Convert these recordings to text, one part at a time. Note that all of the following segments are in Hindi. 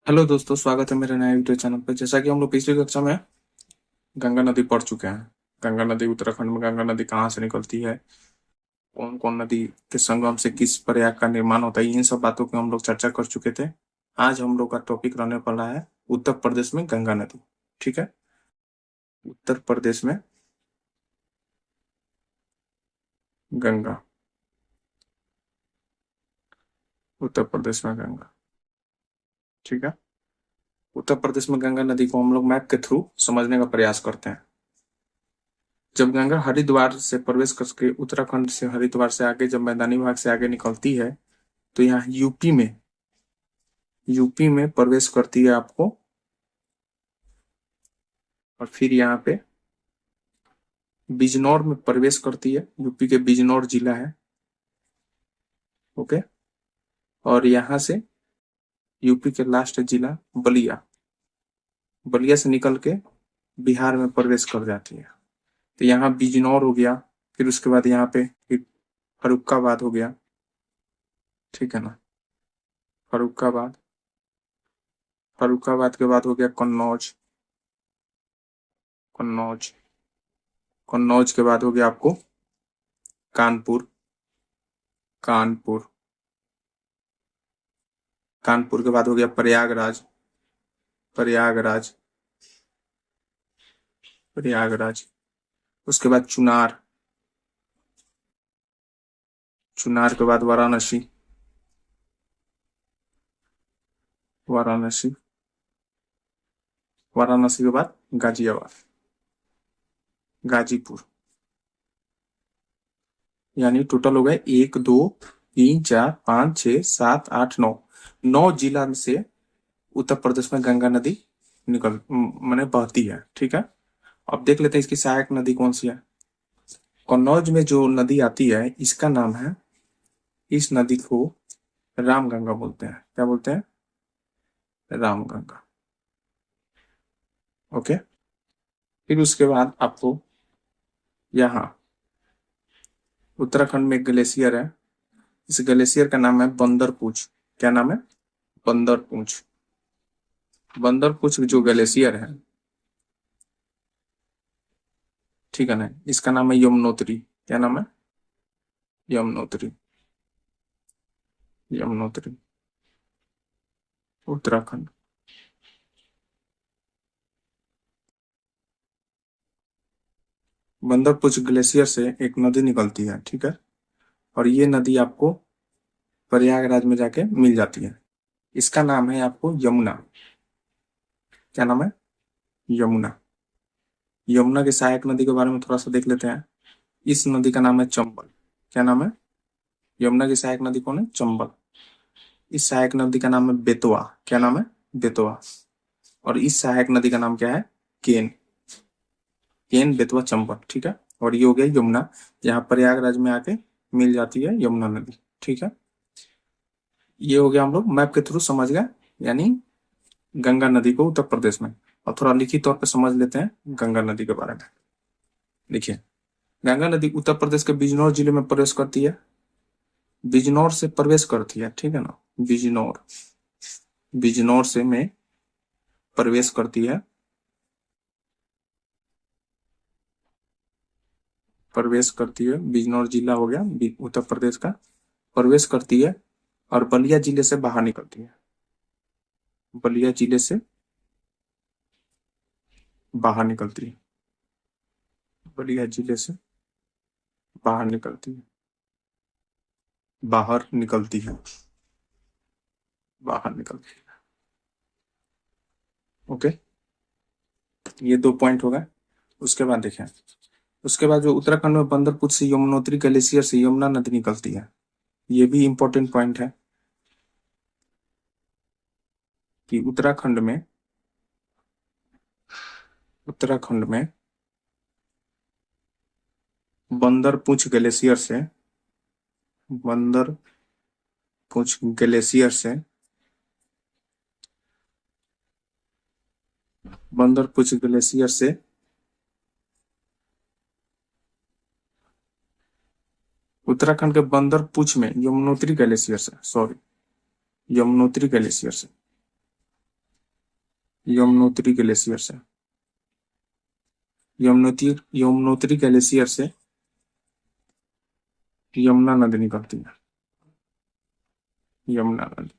हेलो दोस्तों, स्वागत है मेरे नए वीडियो चैनल पर। जैसा कि हम लोग पिछली कक्षा में गंगा नदी पढ़ चुके हैं। गंगा नदी, उत्तराखंड में गंगा नदी कहाँ से निकलती है, कौन कौन नदी के संगम से किस प्रयाग का निर्माण होता है, इन सब बातों की हम लोग चर्चा कर चुके थे। आज हम लोग का टॉपिक रहने वाला है उत्तर प्रदेश में गंगा नदी। ठीक है, उत्तर प्रदेश में गंगा, उत्तर प्रदेश में गंगा। ठीक है, उत्तर प्रदेश में गंगा नदी को हम लोग मैप के थ्रू समझने का प्रयास करते हैं। जब गंगा हरिद्वार से प्रवेश करके उत्तराखंड से हरिद्वार से आगे जब मैदानी भाग से आगे निकलती है तो यहाँ यूपी में प्रवेश करती है आपको, और फिर यहाँ पे बिजनौर में प्रवेश करती है। यूपी के बिजनौर जिला है। ओके, और यहाँ से यूपी के लास्ट जिला बलिया, बलिया से निकल के बिहार में प्रवेश कर जाती है। तो यहाँ बिजनौर हो गया, फिर उसके बाद यहाँ पे फिर फर्रुखाबाद हो गया। ठीक है ना, फर्रुखाबाद, फर्रुखाबाद के बाद हो गया कन्नौज, कन्नौज, कन्नौज के बाद हो गया आपको कानपुर, कानपुर, कानपुर के बाद हो गया प्रयागराज, प्रयागराज, प्रयागराज। उसके बाद चुनार, चुनार के बाद वाराणसी, वाराणसी, वाराणसी के बाद गाजियाबाद, गाजीपुर। यानी टोटल हो गए 1 2 3 4 5 6 7 8 9, 9 जिला से उत्तर प्रदेश में गंगा नदी निकल मैंने बहती है। ठीक है, अब देख लेते हैं इसकी सहायक नदी कौन सी है। कन्नौज में जो नदी आती है इसका नाम है, इस नदी को रामगंगा बोलते हैं। क्या बोलते हैं? रामगंगा। ओके, फिर उसके बाद आपको यहाँ उत्तराखंड में एक ग्लेशियर है। इस ग्लेशियर का नाम है बंदरपूछ। क्या नाम है? बंदरपूछ। बंदरपूछ जो ग्लेशियर है, ठीक है ना, इसका नाम है यमुनोत्री। क्या नाम है? यमुनोत्री, यमुनोत्री, उत्तराखंड। बंदरपूछ ग्लेशियर से एक नदी निकलती है। ठीक है, और ये नदी आपको प्रयागराज में जाके मिल जाती है। इसका नाम है आपको यमुना। क्या नाम है? यमुना। यमुना की सहायक नदी के बारे में थोड़ा सा देख लेते हैं। इस नदी का नाम है चंबल। क्या नाम है? यमुना की सहायक नदी कौन है? चंबल। इस सहायक नदी का नाम है बेतवा। क्या नाम है? बेतवा। और इस सहायक नदी का नाम क्या है? केन। केन, बेतवा, चंबल। ठीक है, और ये हो गया यमुना, यहाँ प्रयागराज में आके मिल जाती है यमुना नदी। ठीक है, ये हो गया, हम लोग मैप के थ्रू समझ गए, यानी गंगा नदी को उत्तर प्रदेश में। और थोड़ा लिखित तौर पे समझ लेते हैं गंगा नदी के बारे में। देखिए, गंगा नदी उत्तर प्रदेश के बिजनौर जिले में प्रवेश करती है। बिजनौर से प्रवेश करती है, ठीक है ना, बिजनौर, बिजनौर से में प्रवेश करती है, प्रवेश करती है। बिजनौर जिला हो गया उत्तर प्रदेश का, प्रवेश करती है और बलिया जिले से बाहर निकलती है। बलिया जिले से बाहर निकलती है, बलिया जिले से बाहर निकलती है, बाहर निकलती है, बाहर निकलती है। ओके, ये 2 पॉइंट हो गए। उसके बाद देखें, उसके बाद जो उत्तराखंड में बंदरपुर से यमुनोत्री ग्लेशियर से यमुना नदी निकलती है, ये भी इंपॉर्टेंट पॉइंट है कि उत्तराखंड में बंदरपुछ ग्लेशियर से, बंदरपुछ ग्लेशियर से, बंदरपुछ ग्लेशियर से उत्तराखंड के बंदरपुछ में यमुनोत्री ग्लेशियर से, सॉरी, यमुनोत्री ग्लेशियर से यमुनोत्री ग्लेशियर से, यमुनोत्री ग्लेशियर से यमुना नदी निकलती है। यमुना नदी,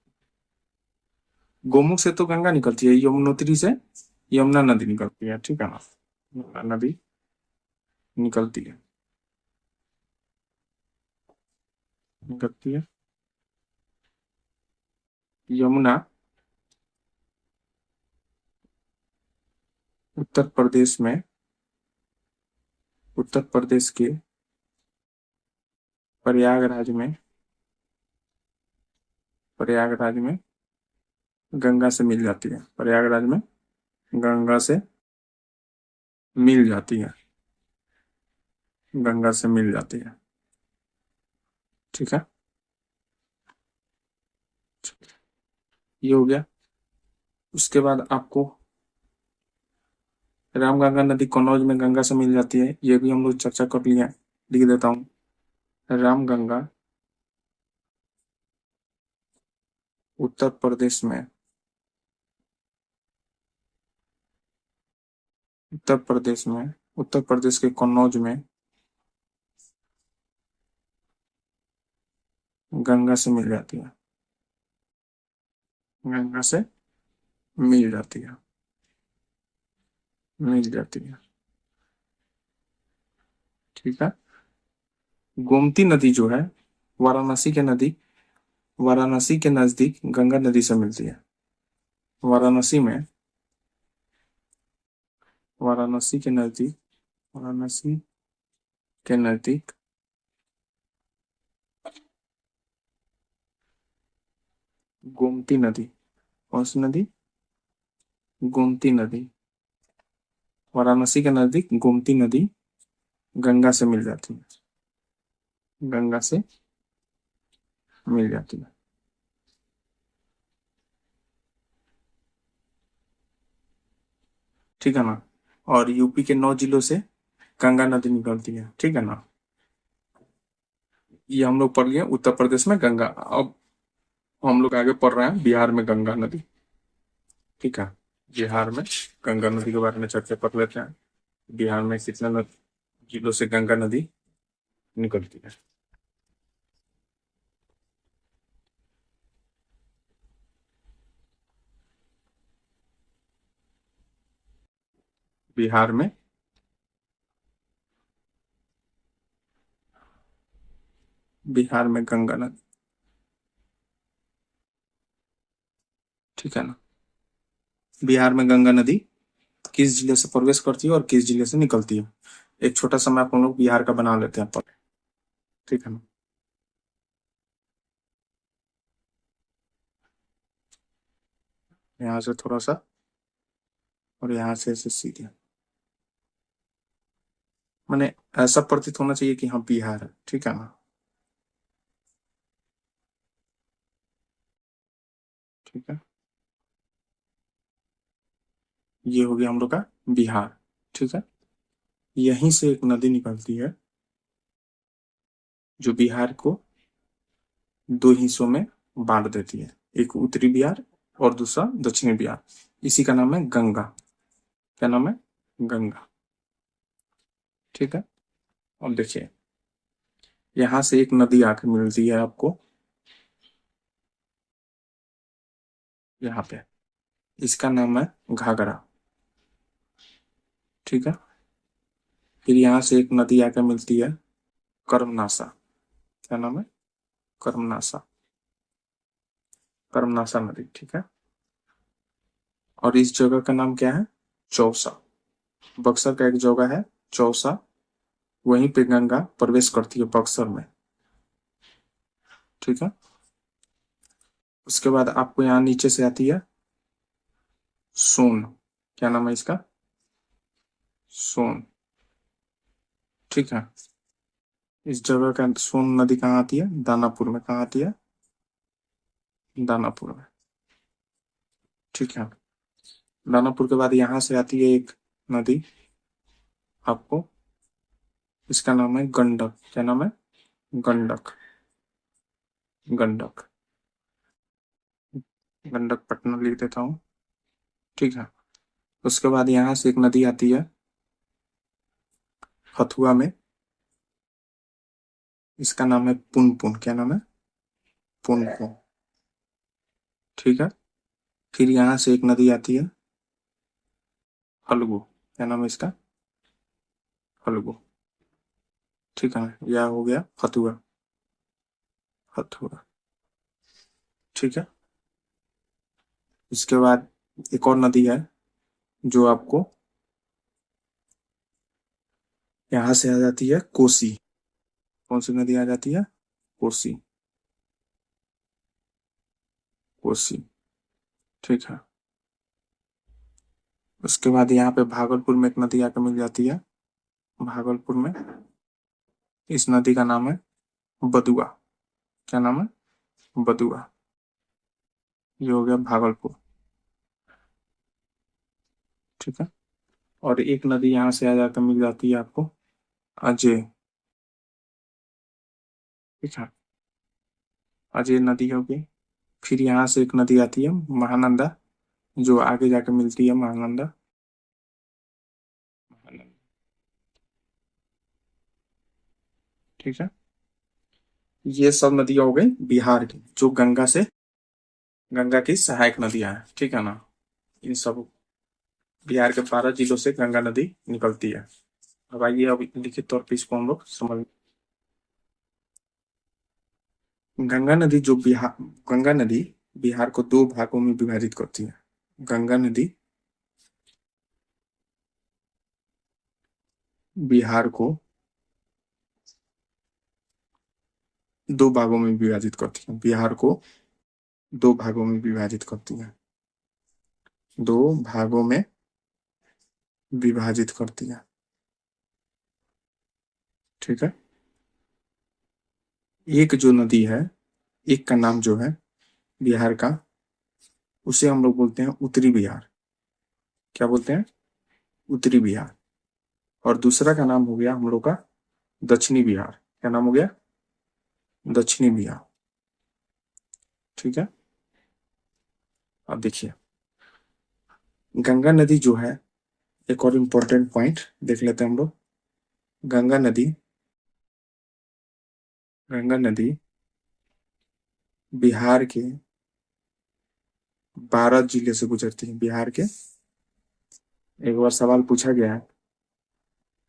गोमुख से तो गंगा निकलती है, यमुनोत्री से यमुना नदी निकलती है, ठीक है ना। यमुना नदी निकलती है, निकलती है। यमुना उत्तर प्रदेश में, उत्तर प्रदेश के प्रयागराज में, प्रयागराज में गंगा से मिल जाती है। प्रयागराज में गंगा से मिल जाती है, गंगा से मिल जाती है, ठीक है। ये हो गया। उसके बाद आपको रामगंगा नदी कन्नौज में गंगा से मिल जाती है, ये भी हम लोग चर्चा कर लिए। लिख देता हूँ, रामगंगा उत्तर प्रदेश में, उत्तर प्रदेश में, उत्तर प्रदेश के कन्नौज में गंगा से मिल जाती है, गंगा से मिल जाती है, मिल जाती है, ठीक है। गोमती नदी जो है वाराणसी के नदी, वाराणसी के नजदीक गंगा नदी से मिलती है। वाराणसी में, वाराणसी के नजदीक, वाराणसी के नजदीक गोमती नदी, कौन सी नदी? गोमती नदी, वाराणसी के नजदीक गोमती नदी गंगा से मिल जाती है, गंगा से मिल जाती है, ठीक है ना। और यूपी के 9 जिलों से गंगा नदी निकलती है, ठीक है ना। ये हम लोग पढ़ लिए उत्तर प्रदेश में गंगा। अब हम लोग आगे पढ़ रहे हैं बिहार में गंगा नदी, ठीक है। बिहार में गंगा नदी के बारे में चर्चा कर लेते हैं। बिहार में कितने जिलों से गंगा नदी निकलती है। बिहार में बिहार में गंगा नदी, ठीक है ना। बिहार में गंगा नदी किस जिले से प्रवेश करती है और किस जिले से निकलती है, एक छोटा सा मैप हम लोग बिहार का बना लेते हैं पहले, ठीक है ना। यहाँ से थोड़ा सा और यहाँ से ऐसे सीधे, मैंने ऐसा प्रतीत होना चाहिए कि हाँ बिहार है, ठीक है ना। ठीक है, ये हो गया हम लोग का बिहार, ठीक है। यहीं से एक नदी निकलती है जो बिहार को 2 हिस्सों में बांट देती है, एक उत्तरी बिहार और दूसरा दक्षिणी बिहार। इसी का नाम है गंगा। क्या नाम है? गंगा, ठीक है। अब देखिए, यहां से एक नदी आकर मिलती है आपको यहाँ पे, इसका नाम है घाघरा, ठीक है। फिर यहाँ से एक नदी आकर मिलती है कर्मनासा। क्या नाम है? कर्मनासा, कर्मनासा नदी, ठीक है। और इस जगह का नाम क्या है? चौसा। बक्सर का एक जगह है चौसा, वहीं पे गंगा प्रवेश करती है बक्सर में, ठीक है। उसके बाद आपको यहाँ नीचे से आती है सोन। क्या नाम है इसका? सोन, ठीक है। इस जगह का सोन नदी कहाँ आती है? दानापुर में। कहाँ आती है? दानापुर में, ठीक है। दानापुर के बाद यहाँ से आती है एक नदी आपको, इसका नाम है गंडक। क्या नाम है? गंडक, गंडक, गंडक पटना लिख देता हूँ, ठीक है। उसके बाद यहाँ से एक नदी आती है हथुआ में, इसका नाम है पुनपुन। क्या नाम है? पुनपुन। ठीक है। फिर यहाँ से एक नदी आती है फल्गु। क्या नाम है इसका? फल्गु। ठीक है ना? यह हो गया फतुआ। हथुआ। ठीक है। इसके बाद एक और नदी है जो आपको यहाँ से आ जाती है कोसी। कौन सी नदी आ जाती है? कोसी। कोसी। ठीक है। उसके बाद यहाँ पे भागलपुर में एक नदी आकर मिल जाती है। भागलपुर में इस नदी का नाम है बदुआ। क्या नाम है? बदुआ। ये हो गया भागलपुर। ठीक है। और एक नदी यहाँ से आ जाकर मिल जाती है आपको अजय। ठीक है। अजय नदी होगी। फिर यहाँ से एक नदी आती है महानंदा, जो आगे जाकर मिलती है महानंदा। महानंदा। ठीक है। ये सब नदियां हो गई बिहार की, जो गंगा की सहायक नदियां हैं। ठीक है ना? इन सब बिहार के 12 जिलों से गंगा नदी निकलती है। अब आइए अब लिखित तौर पे इसको हम लोग समझ। गंगा नदी जो बिहार गंगा नदी बिहार को दो भागों में विभाजित करती है। गंगा नदी बिहार को दो भागों में विभाजित करती है। बिहार को दो भागों में विभाजित करती है। दो भागों में विभाजित करती है। ठीक है। एक जो नदी है, एक का नाम जो है बिहार का, उसे हम लोग बोलते हैं उत्तरी बिहार। क्या बोलते हैं? उत्तरी बिहार। और दूसरा का नाम हो गया हम लोग का दक्षिणी बिहार। क्या नाम हो गया? दक्षिणी बिहार। ठीक है। अब देखिए, गंगा नदी जो है, एक और इम्पोर्टेंट पॉइंट देख लेते हैं हम लोग। गंगा नदी गंगा नदी बिहार के 12 जिले से गुजरती है। बिहार के, एक बार सवाल पूछा गया है,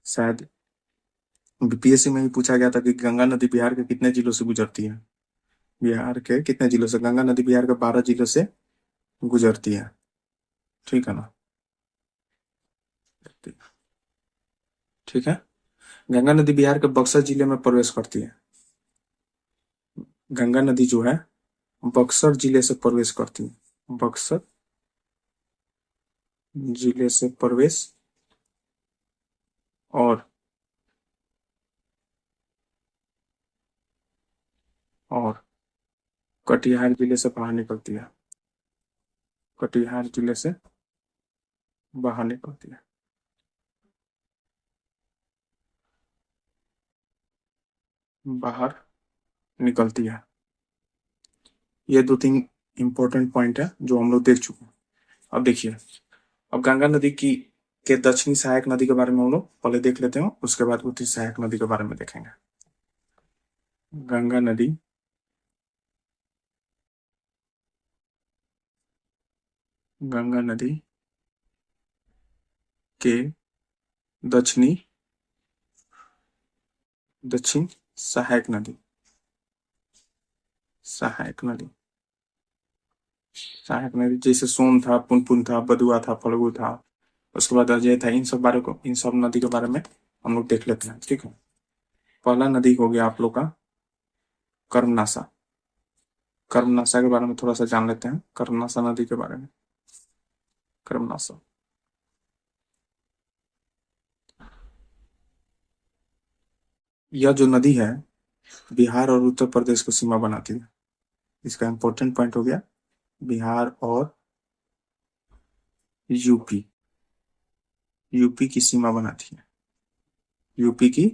शायद बीपीएससी में भी पूछा गया था कि गंगा नदी बिहार के कितने जिलों से गुजरती है। बिहार के कितने जिलों से? गंगा नदी बिहार के 12 जिलों से गुजरती है। ठीक है ना? ठीक है। गंगा नदी बिहार के बक्सर जिले में प्रवेश करती है। गंगा नदी जो है बक्सर जिले से प्रवेश करती है। बक्सर जिले से प्रवेश और और कटिहार जिले से बाहर निकलती है। कटिहार जिले से बाहर निकलती है। बाहर निकलती है। ये दो तीन इंपॉर्टेंट पॉइंट है जो हम लोग देख चुके हैं। अब देखिए, अब गंगा नदी की के दक्षिणी सहायक नदी के बारे में हम लोग पहले देख लेते हैं, उसके बाद उत्तरी सहायक नदी के बारे में देखेंगे। गंगा नदी गंगा नदी के दक्षिणी दक्षिण सहायक नदी। सहायक नदी सहायक नदी जैसे सोन था, पुनपुन था, बदुआ था, फल्गु था, उसके बाद अजय था। इन सब नदी के बारे में हम लोग देख लेते हैं। ठीक है। पहला नदी हो गया आप लोग का कर्मनासा। कर्मनासा के बारे में थोड़ा सा जान लेते हैं। कर्मनासा नदी के बारे में। कर्मनासा यह जो नदी है बिहार और उत्तर प्रदेश को सीमा बनाती है। इसका इंपॉर्टेंट पॉइंट हो गया बिहार और यूपी। यूपी की सीमा बनाती है। यूपी की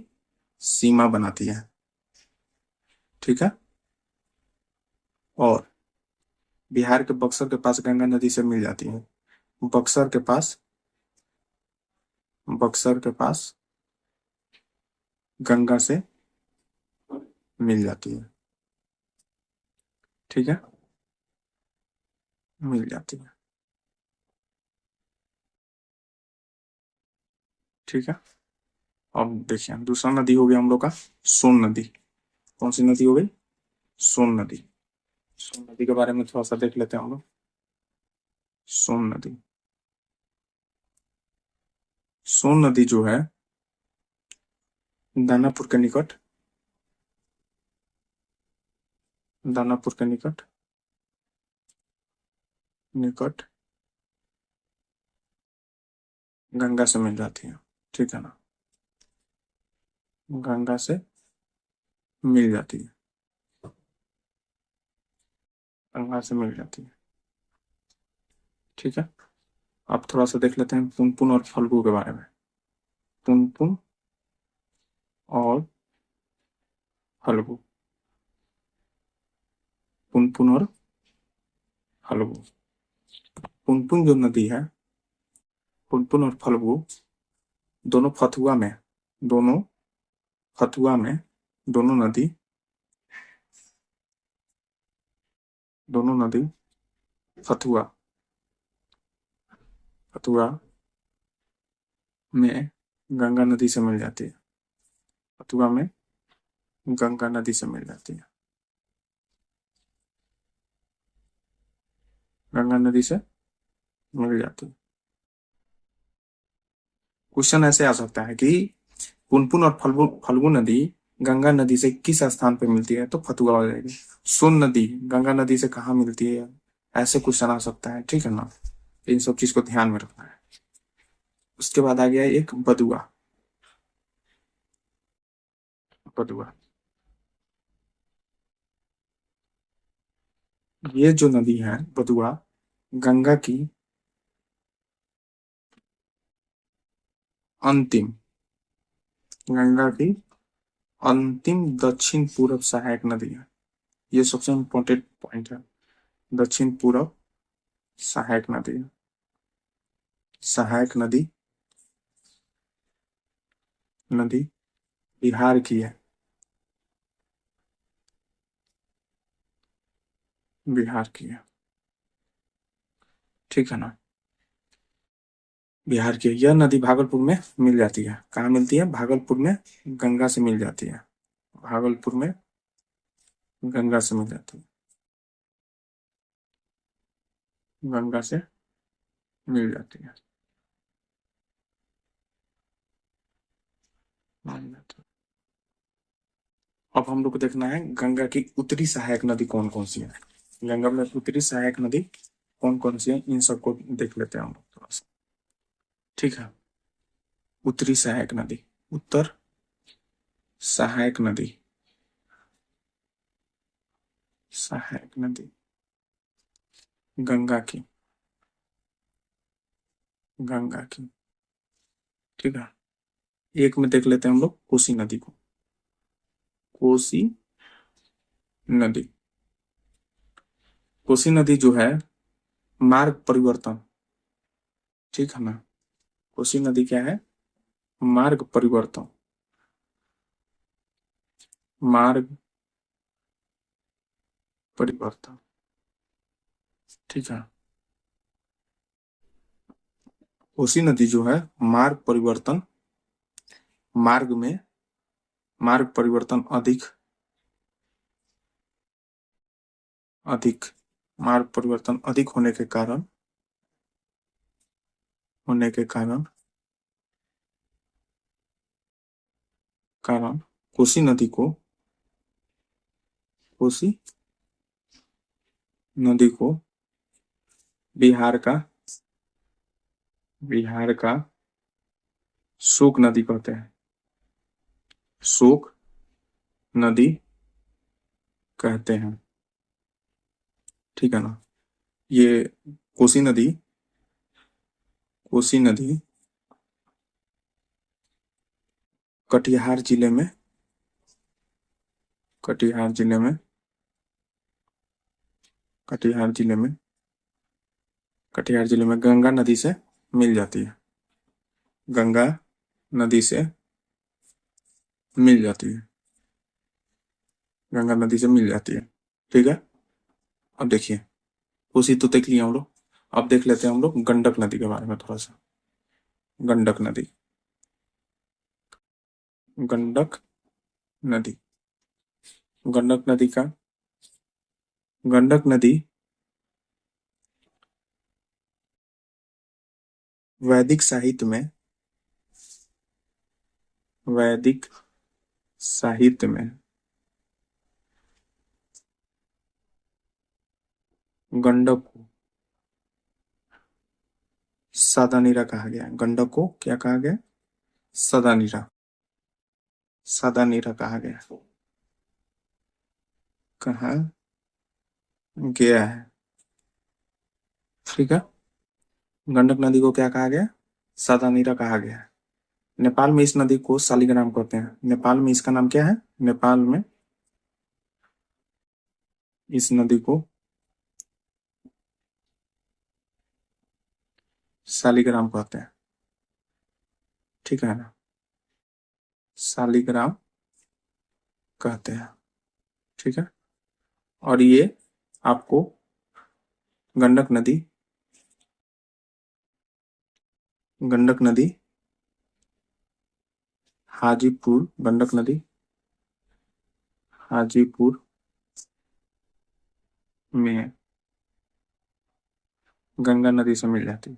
सीमा बनाती है। ठीक है। और बिहार के बक्सर के पास गंगा नदी से मिल जाती है। बक्सर के पास बक्सर के पास गंगा से मिल जाती है। ठीक है, मिल जाती है। ठीक है, अब देखिए दूसरा नदी हो गया हम लोग का सोन नदी। कौन सी नदी हो गई? सोन नदी। सोन नदी के बारे में थोड़ा सा देख लेते हैं हम लोग। सोन नदी, सोन नदी जो है दानापुर के निकट, दानापुर के निकट निकट गंगा से मिल जाती है। ठीक है ना, गंगा से मिल जाती है, गंगा से मिल जाती है। ठीक है, अब थोड़ा सा देख लेते हैं पुनपुन और फल्गु के बारे में। पुनपुन और फल्गु, पुनपुन और फल्गु। पुनपुन जो नदी है, पुनपुन और फल्गु दोनों फतुआ में, दोनों फतुआ में, दोनों नदी, दोनों नदी फतुआ, फतुआ में गंगा नदी से मिल जाती है। फतुआ में गंगा नदी से मिल जाती है, गंगा नदी से मिल जाती है। क्वेश्चन ऐसे आ सकता है कि पुनपुन और फल्गु फल्गु नदी गंगा नदी से किस स्थान पर मिलती है, तो फतुआ हो जाएगी। सोन नदी गंगा नदी से कहाँ मिलती है, ऐसे क्वेश्चन आ सकता है। ठीक है ना, इन सब चीज को ध्यान में रखना है। उसके बाद आ गया एक बदुआ। बदुआ, ये जो नदी है बदुआ, गंगा की अंतिम, गंगा की अंतिम दक्षिण पूर्व सहायक नदी है। ये सबसे इम्पोर्टेंट पॉइंट है, दक्षिण पूर्व सहायक नदी है। सहायक नदी, नदी बिहार की है, बिहार की है। ठीक है ना, बिहार की है। यह नदी भागलपुर में मिल जाती है। कहाँ मिलती है? भागलपुर में गंगा से मिल जाती है, भागलपुर में गंगा से मिल जाती है, गंगा से मिल जाती है, मिल जाती है। अब हम लोग को देखना है गंगा की उत्तरी सहायक नदी कौन कौन सी है। गंगा में उत्तरी सहायक नदी कौन कौन सी है, इन सबको देख लेते हैं हम लोग थोड़ा सा। ठीक है, उत्तरी सहायक नदी, उत्तर सहायक नदी, सहायक नदी गंगा की, गंगा की। ठीक है, एक में देख लेते हैं हम लोग कोसी नदी को। कोसी नदी, कोसी नदी जो है मार्ग परिवर्तन, ठीक है ना, कोसी नदी क्या है? मार्ग परिवर्तन, मार्ग परिवर्तन। ठीक है, कोसी नदी जो है मार्ग परिवर्तन, मार्ग में मार्ग परिवर्तन अधिक, अधिक मार्ग परिवर्तन अधिक होने के कारण, होने के कारण, कारण कोसी नदी को, कोसी नदी को बिहार का, बिहार का शोक नदी कहते हैं, शोक नदी कहते हैं। ठीक है ना, ये कोसी नदी, कोसी नदी कटिहार जिले में, कटिहार जिले में, कटिहार जिले में, कटिहार जिले में गंगा नदी से मिल जाती है, गंगा नदी से मिल जाती है, गंगा नदी से मिल जाती है। ठीक है। अब देखिए, उसी तो देख लिए हम लोग। अब देख लेते हैं हम लोग गंडक नदी के बारे में थोड़ा सा। गंडक नदी, गंडक नदी, गंडक नदी का, गंडक नदी वैदिक साहित्य में, वैदिक साहित्य में गंडक को सादानीरा कहा गया है। गंडक को क्या कहा गया? सादानीरा, सादानीरा कहा गया। कहा गया है। ठीक है। गंडक नदी को क्या कहा गया? सादानीरा कहा गया है। नेपाल में इस नदी को शालिग्राम कहते हैं। नेपाल में इसका नाम क्या है? नेपाल में इस नदी को शालिग्राम कहते हैं। ठीक है ना? शालिग्राम कहते हैं। ठीक है। और ये आपको गंडक नदी, गंडक नदी हाजीपुर, गंडक नदी हाजीपुर में गंगा नदी से मिल जाती है,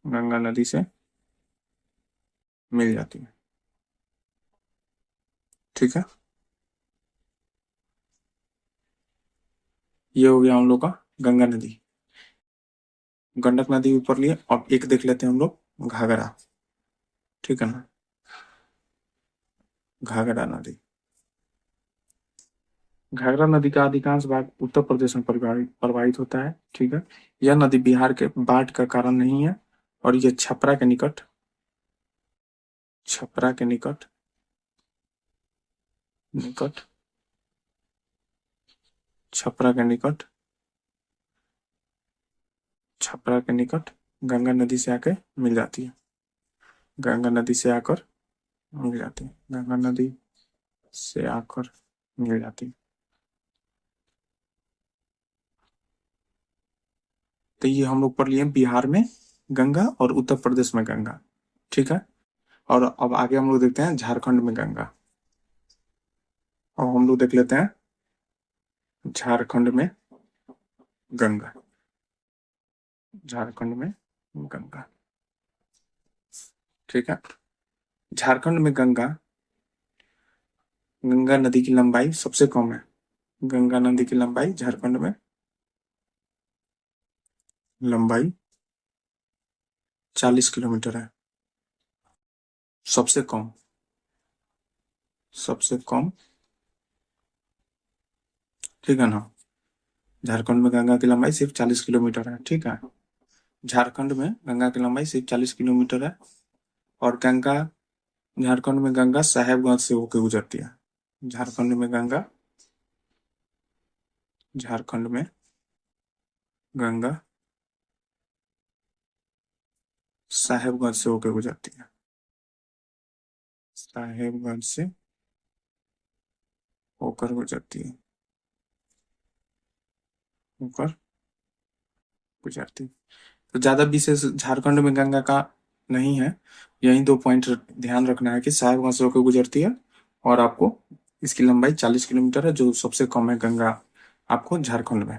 गंगा नदी से मिल जाती है। ठीक है। ये हो गया हम लोग का गंगा नदी। गंडक नदी ऊपर लिए। अब एक देख लेते हैं हम लोग घाघरा। ठीक है ना? घाघरा नदी, घाघरा नदी का अधिकांश भाग उत्तर प्रदेश में प्रवाहित होता है। ठीक है। यह नदी बिहार के बाढ़ का कारण नहीं है, और यह छपरा के निकट, छपरा के निकट, निकट, छपरा के निकट, छपरा के निकट गंगा नदी से आकर मिल जाती है, गंगा नदी से आकर मिल जाती है, गंगा नदी से आकर मिल जाती है। तो ये हम लोग पढ़ लिए बिहार में गंगा और उत्तर प्रदेश में गंगा। ठीक है। और अब आगे हम लोग देखते हैं झारखंड में गंगा। अब हम लोग देख लेते हैं झारखंड में गंगा, झारखंड में गंगा। ठीक है। झारखंड में गंगा, गंगा नदी की लंबाई सबसे कम है। गंगा नदी की लंबाई झारखंड में, लंबाई 40 किलोमीटर है। सबसे कम, सबसे कम। ठीक है ना? झारखंड में गंगा की लंबाई सिर्फ 40 किलोमीटर है। ठीक है। झारखंड में गंगा की लंबाई सिर्फ 40 किलोमीटर है। और गंगा, झारखंड में गंगा साहेबगंज से होकर गुजरती है। झारखंड में गंगा, झारखंड में गंगा साहेबगंज से होकर गुजरती है, साहेबगंज से होकर गुजरती है, होकर गुजरती है। तो ज्यादा विशेष झारखंड में गंगा का नहीं है। यही दो पॉइंट ध्यान रखना है कि साहेबगंज से होकर गुजरती है, और आपको इसकी लंबाई 40 किलोमीटर है, जो सबसे कम है गंगा आपको झारखंड में।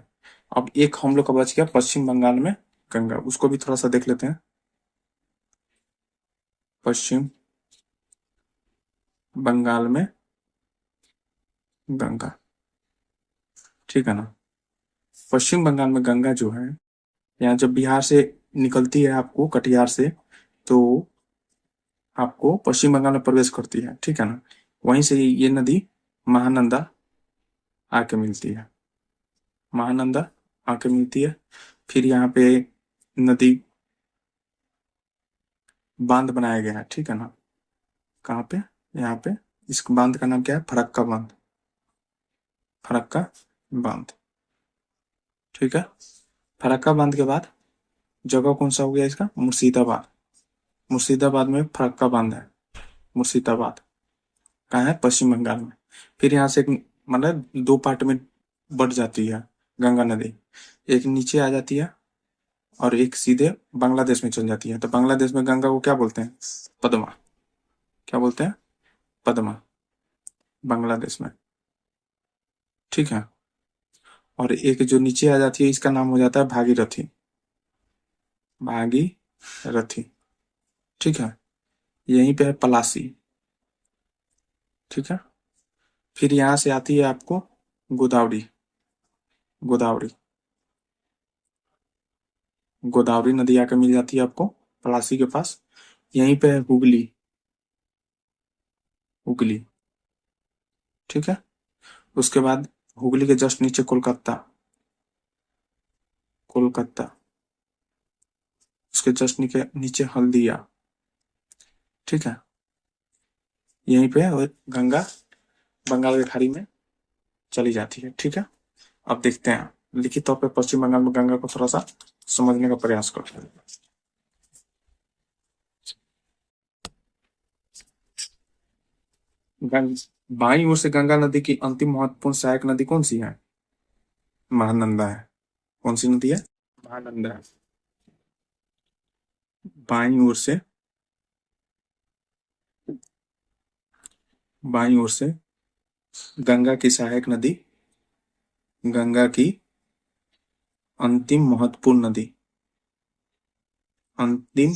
अब एक हम लोग का बच गया पश्चिम बंगाल में गंगा, उसको भी थोड़ा सा देख लेते हैं। पश्चिम बंगाल में गंगा। ठीक है ना? पश्चिम बंगाल में गंगा जो है, यहाँ जब बिहार से निकलती है आपको कटिहार से, तो आपको पश्चिम बंगाल में प्रवेश करती है। ठीक है ना? वहीं से ये नदी महानंदा आके मिलती है, महानंदा आके मिलती है। फिर यहाँ पे नदी बांध बनाया गया है। ठीक है ना? कहाँ पे? यहाँ पे। इस बांध का नाम क्या है? फरक्का बांध, फरक्का बांध। ठीक है। फरक्का बांध के बाद जगह कौन सा हो गया इसका? मुर्शिदाबाद, मुर्शिदाबाद में फरक्का बांध है। मुर्शिदाबाद कहाँ है? पश्चिम बंगाल में। फिर यहाँ से एक मतलब दो पार्ट में बढ़ जाती है गंगा नदी। एक नीचे आ जाती है और एक सीधे बांग्लादेश में चल जाती है। तो बांग्लादेश में गंगा को क्या बोलते हैं? पद्मा। क्या बोलते हैं? पद्मा, बांग्लादेश में। ठीक है। और एक जो नीचे आ जाती है इसका नाम हो जाता है भागीरथी। भागीरथी। ठीक है। यहीं पे है पलासी। ठीक है। फिर यहाँ से आती है आपको गोदावरी। गोदावरी। गोदावरी नदी आकर मिल जाती है आपको पलासी के पास। यहीं पे है हुगली। हुगली। ठीक है। उसके बाद हुगली के जस्ट नीचे कोलकाता। कोलकाता। उसके जस्ट नीचे नीचे हल्दिया। ठीक है। यहीं पे गंगा बंगाल की खाड़ी में चली जाती है। ठीक है। अब देखते हैं लिखित तौर पे पश्चिम बंगाल में गंगा को थोड़ा सा समझने का प्रयास करते हैं। बाईं ओर से गंगा नदी की अंतिम महत्वपूर्ण सहायक नदी कौन सी है? महानंदा है। कौन सी नदी है? महानंदा है। बाईं ओर से, बाईं ओर से गंगा की सहायक नदी, गंगा की अंतिम महत्वपूर्ण नदी, अंतिम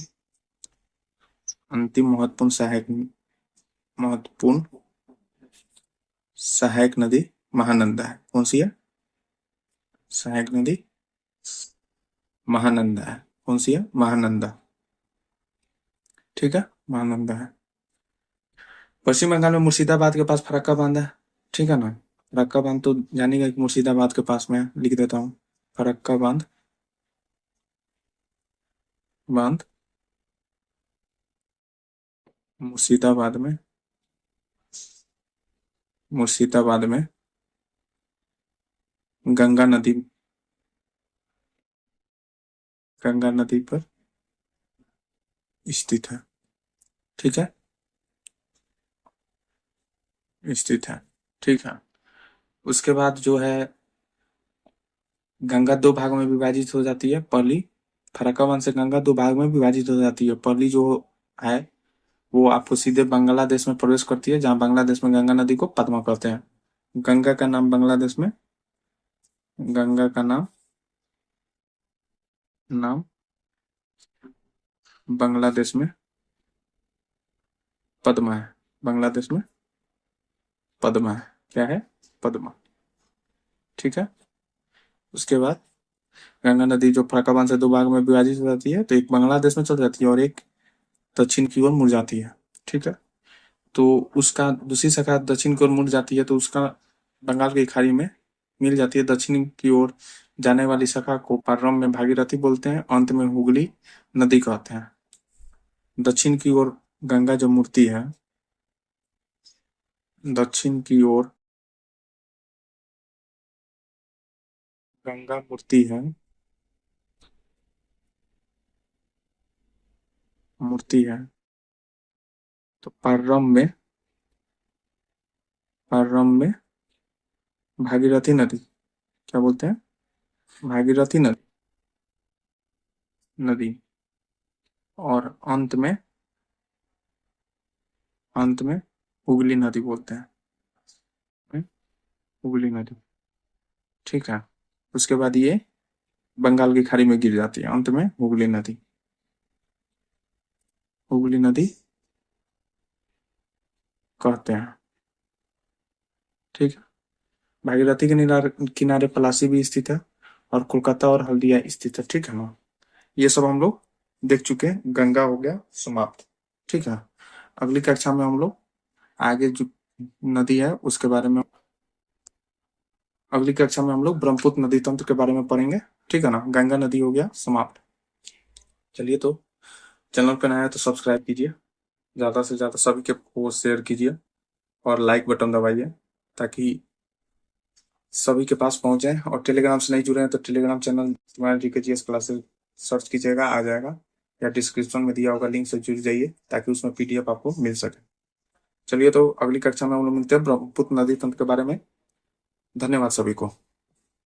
अंतिम महत्वपूर्ण सहायक नदी महानंदा है। कौन सी है? सहायक नदी महानंदा है। कौन सी है? महानंदा। ठीक है। महानंदा है। पश्चिम बंगाल में मुर्शिदाबाद के पास फरक्का बांध है। ठीक है ना? फरक्का बांध तो जानेगा कि मुर्शिदाबाद के पास में है। लिख देता हूँ फरक्का बांध। बांध मुर्शिदाबाद में, मुर्शिदाबाद में गंगा नदी, गंगा नदी पर स्थित है। ठीक है। स्थित है। ठीक है। उसके बाद जो है गंगा दो भागों में विभाजित हो जाती है। पहली फरक्का बांध से गंगा दो भाग में विभाजित हो जाती है। पहली जो है वो आपको सीधे बांग्लादेश में प्रवेश करती है, जहां बांग्लादेश में गंगा नदी को पद्मा कहते हैं। गंगा का नाम बांग्लादेश में, गंगा का नाम नाम बांग्लादेश में पद्मा है। बांग्लादेश में पद्मा है। क्या है? पद्मा। ठीक है। उसके बाद गंगा नदी जो फरक्का बांध से दो भाग में विभाजित हो जाती है, तो एक बांग्लादेश में चल जाती है और एक दक्षिण की ओर मुड़ जाती है। ठीक है। तो उसका दूसरी शाखा दक्षिण की ओर मुड़ जाती है, तो उसका बंगाल की खाड़ी में मिल जाती है। दक्षिण की ओर जाने वाली शाखा को प्रारंभ में भागीरथी बोलते हैं, अंत में हुगली नदी कहते हैं। दक्षिण की ओर गंगा जो मूर्ति है, दक्षिण की ओर गंगा मूर्ति है, मूर्ति है। तो प्रारंभ में भागीरथी नदी, क्या बोलते हैं? भागीरथी नदी, नदी। और अंत में हुगली नदी बोलते हैं। हुगली नदी। ठीक है। उसके बाद ये बंगाल की खाड़ी में गिर जाती है। अंत में हुगली नदी, हुगली नदी कहते हैं। ठीक है। भागीरथी के किनारे पलासी भी स्थित है और कोलकाता और हल्दिया स्थित है। ठीक है ना? ये सब हम लोग देख चुके हैं। गंगा हो गया समाप्त। ठीक है। अगली कक्षा में हम लोग आगे जो नदी है उसके बारे में, अगली कक्षा में हम लोग ब्रह्मपुत्र नदी तंत्र के बारे में पढ़ेंगे। ठीक है ना? गंगा नदी हो गया समाप्त। चलिए, तो चैनल पर नया है तो सब्सक्राइब कीजिए, ज्यादा से ज्यादा सभी के को शेयर कीजिए और लाइक बटन दबाइए ताकि सभी के पास पहुंच जाए। और टेलीग्राम से नहीं जुड़े हैं तो टेलीग्राम चैनल तुम्हारा GK GS क्लासेस सर्च कीजिएगा, आ जाएगा। या डिस्क्रिप्शन में दिया होगा लिंक से जुड़ जाइए ताकि उसमें पीडीएफ आपको मिल सके। चलिए तो अगली कक्षा में हम लोग मिलते हैं ब्रह्मपुत्र नदी तंत्र के बारे में। धन्यवाद सभी को।